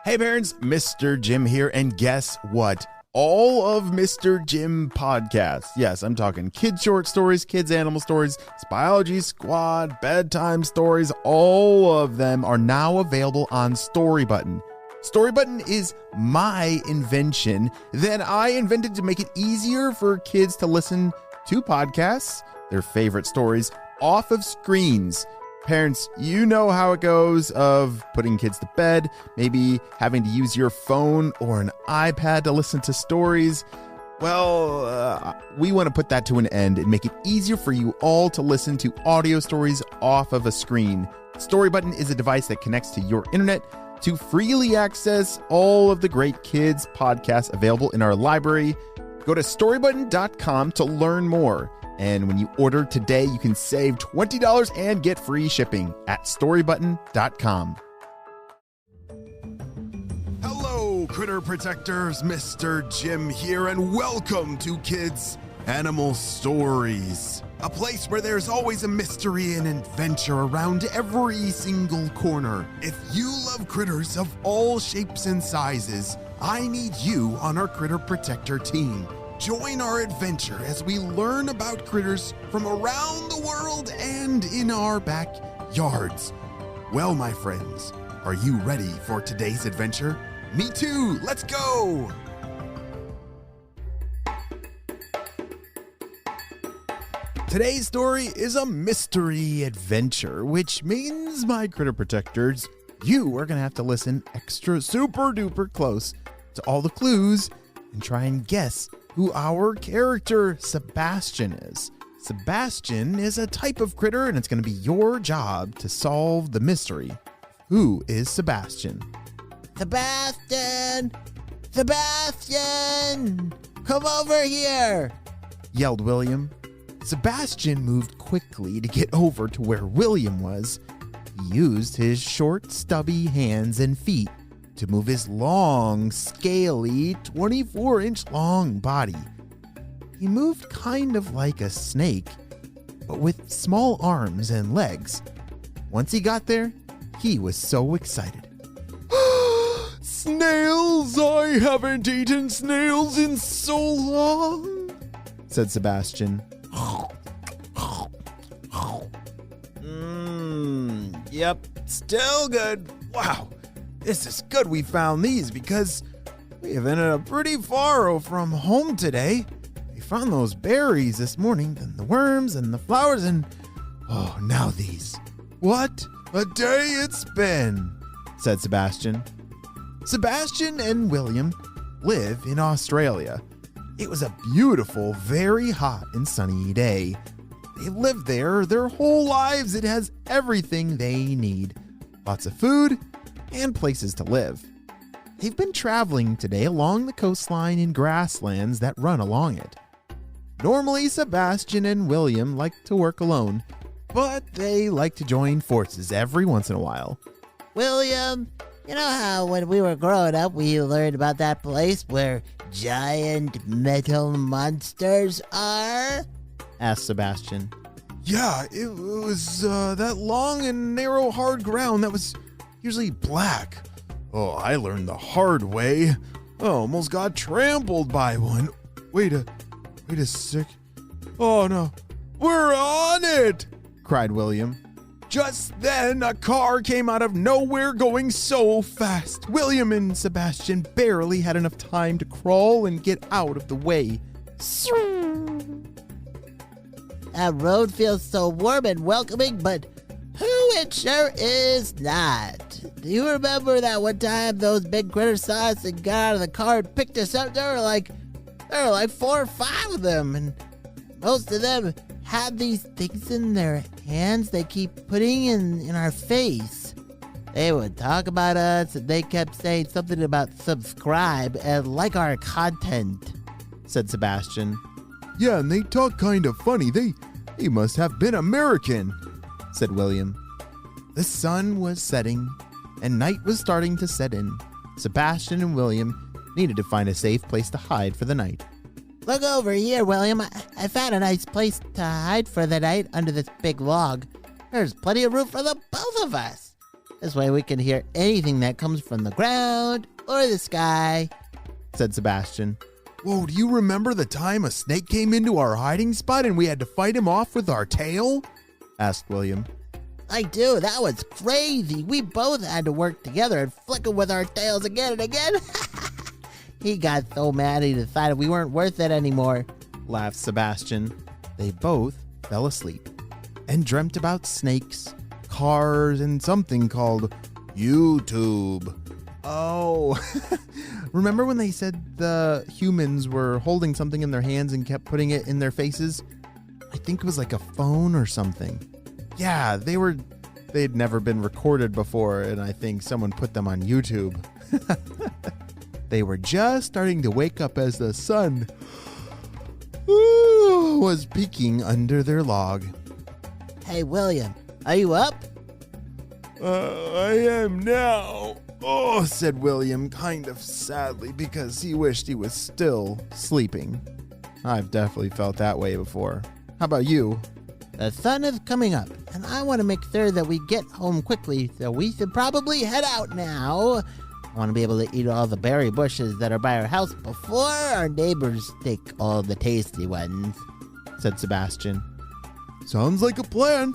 Hey parents, Mr. Jim here, and guess what? All of Mr. Jim podcasts, yes, I'm talking kids short stories, kids animal stories, Biology Squad, bedtime stories, all of them are now available on Storybutton. Storybutton is my invention that I invented to make it easier for kids to listen to podcasts, their favorite stories, off of screens. Parents, you know how it goes of putting kids to bed, maybe having to use your phone or an iPad to listen to stories. Well, we want to put that to an end and make it easier for you all to listen to audio stories off of a screen. Storybutton is a device that connects to your internet to freely access all of the great kids podcasts available in our library. Go to storybutton.com to learn more. And when you order today, you can save $20 and get free shipping at storybutton.com. Hello, critter protectors. Mr. Jim here, and welcome to Kids Animal Stories, a place where there's always a mystery and adventure around every single corner. If you love critters of all shapes and sizes, I need you on our Critter Protector team. Join our adventure as we learn about critters from around the world and in our backyards. Well, my friends, are you ready for today's adventure? Me too! Let's go! Today's story is a mystery adventure, which means, my critter protectors, you are going to have to listen extra super duper close to all the clues and try and guess who our character Sebastian is. Sebastian is a type of critter, and it's going to be your job to solve the mystery. Who is Sebastian? Sebastian! Sebastian! Come over here! Yelled William. Sebastian moved quickly to get over to where William was. He used his short, stubby hands and feet to move his long, scaly, 24-inch long body. He moved kind of like a snake, but with small arms and legs. Once he got there, he was so excited. Snails! I haven't eaten snails in so long, said Sebastian. Yep, still good. Wow. This is good we found these because we have ended up pretty far from home today. We found those berries this morning, then the worms and the flowers, and now these. What a day it's been, said Sebastian. Sebastian and William live in Australia. It was a beautiful, very hot and sunny day. They've lived there their whole lives. It has everything they need. Lots of food and places to live. They've been traveling today along the coastline in grasslands that run along it. Normally, Sebastian and William like to work alone, but they like to join forces every once in a while. William, you know how when we were growing up, we learned about that place where giant metal monsters are? Asked Sebastian. Yeah, it was that long and narrow hard ground that was usually black. Oh, I learned the hard way. I almost got trampled by one. Wait a sec. Oh no, we're on it, cried William. Just then, a car came out of nowhere going so fast. William and Sebastian barely had enough time to crawl and get out of the way. That road feels so warm and welcoming, but who it sure is not. Do you remember that one time those big critters saw us and got out of the car and picked us up? There were like 4 or 5 of them, and most of them had these things in their hands they keep putting in our face. They would talk about us, and they kept saying something about subscribe and like our content, said Sebastian. Yeah, and they talk kind of funny. They must have been American, said William. The sun was setting, and night was starting to set in. Sebastian and William needed to find a safe place to hide for the night. Look over here, William. I found a nice place to hide for the night under this big log. There's plenty of room for the both of us. This way we can hear anything that comes from the ground or the sky, said Sebastian. Whoa, do you remember the time a snake came into our hiding spot and we had to fight him off with our tail? Asked William. I do. That was crazy. We both had to work together and flick him with our tails again and again. He got so mad he decided we weren't worth it anymore, laughed Sebastian. They both fell asleep and dreamt about snakes, cars, and something called YouTube. Oh, remember when they said the humans were holding something in their hands and kept putting it in their faces? I think it was like a phone or something. Yeah, they'd never been recorded before, and I think someone put them on YouTube. They were just starting to wake up as the sun was peeking under their log. Hey, William, are you up? I am now. Oh, said William, kind of sadly, because he wished he was still sleeping. I've definitely felt that way before. How about you? The sun is coming up, and I want to make sure that we get home quickly, so we should probably head out now. I want to be able to eat all the berry bushes that are by our house before our neighbors take all the tasty ones, said Sebastian. Sounds like a plan.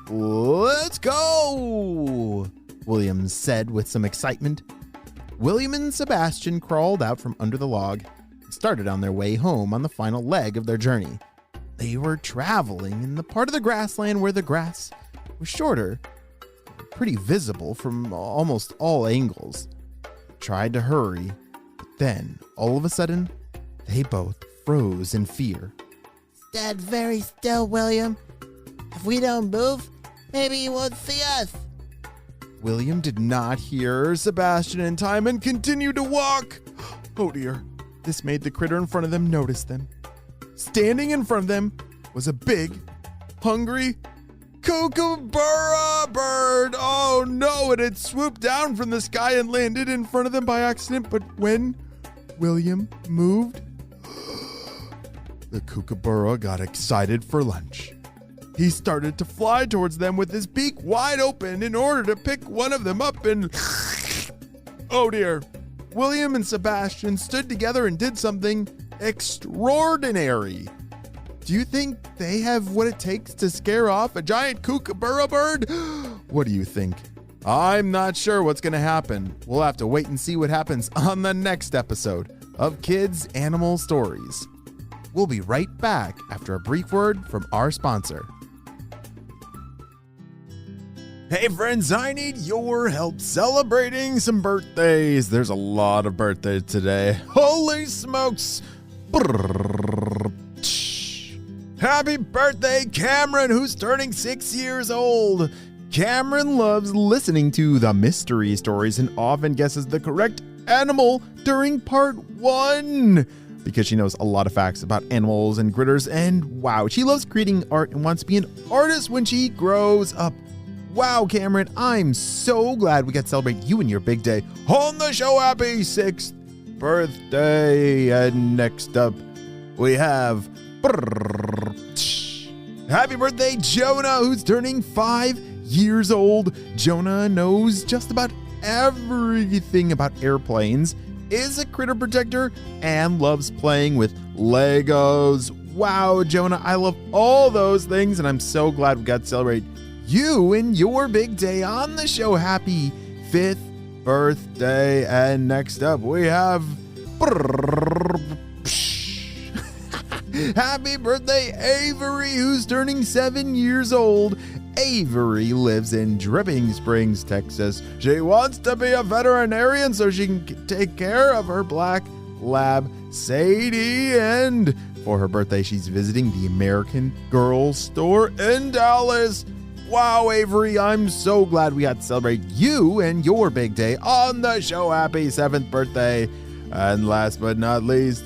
Let's go, William said with some excitement. William and Sebastian crawled out from under the log and started on their way home on the final leg of their journey. They were traveling in the part of the grassland where the grass was shorter, pretty visible from almost all angles. They tried to hurry, but then, all of a sudden, they both froze in fear. Stand very still, William. If we don't move, maybe he won't see us. William did not hear Sebastian in time and continued to walk. Oh dear, this made the critter in front of them notice them. Standing in front of them was a big, hungry kookaburra bird. Oh no, it had swooped down from the sky and landed in front of them by accident. But when William moved, the kookaburra got excited for lunch. He started to fly towards them with his beak wide open in order to pick one of them up and... Oh dear. William and Sebastian stood together and did something extraordinary. Do you think they have what it takes to scare off a giant kookaburra bird? What do you think? I'm not sure what's going to happen. We'll have to wait and see what happens on the next episode of Kids Animal Stories. We'll be right back after a brief word from our sponsor. Hey friends, I need your help celebrating some birthdays. There's a lot of birthdays today. Holy smokes. Happy birthday, Cameron, who's turning 6 years old. Cameron loves listening to the mystery stories and often guesses the correct animal during part 1. Because she knows a lot of facts about animals and critters, and wow, she loves creating art and wants to be an artist when she grows up. Wow, Cameron, I'm so glad we got to celebrate you and your big day on the show. Happy 6th birthday. And next up, we have happy birthday, Jonah, who's turning 5 years old. Jonah knows just about everything about airplanes, is a critter protector, and loves playing with Legos. Wow, Jonah, I love all those things, and I'm so glad we got to celebrate you and your big day on the show. Happy 5th birthday. And next up, we have happy birthday, Avery, who's turning 7 years old. Avery lives in Dripping Springs, Texas. She wants to be a veterinarian so she can take care of her black lab, Sadie. And for her birthday, she's visiting the American Girl store in Dallas. Wow, Avery, I'm so glad we got to celebrate you and your big day on the show. Happy 7th birthday. And last but not least,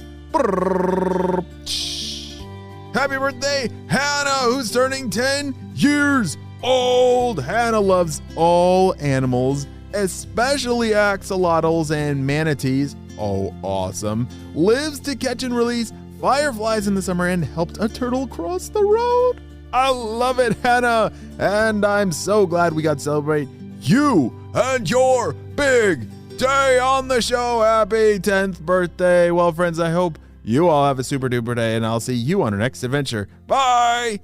happy birthday, Hannah, who's turning 10 years old. Hannah loves all animals, especially axolotls and manatees. Oh, awesome. Lives to catch and release fireflies in the summer and helped a turtle cross the road. I love it, Hannah. And I'm so glad we got to celebrate you and your big day on the show. Happy 10th birthday. Well, friends, I hope you all have a super duper day, and I'll see you on our next adventure. Bye.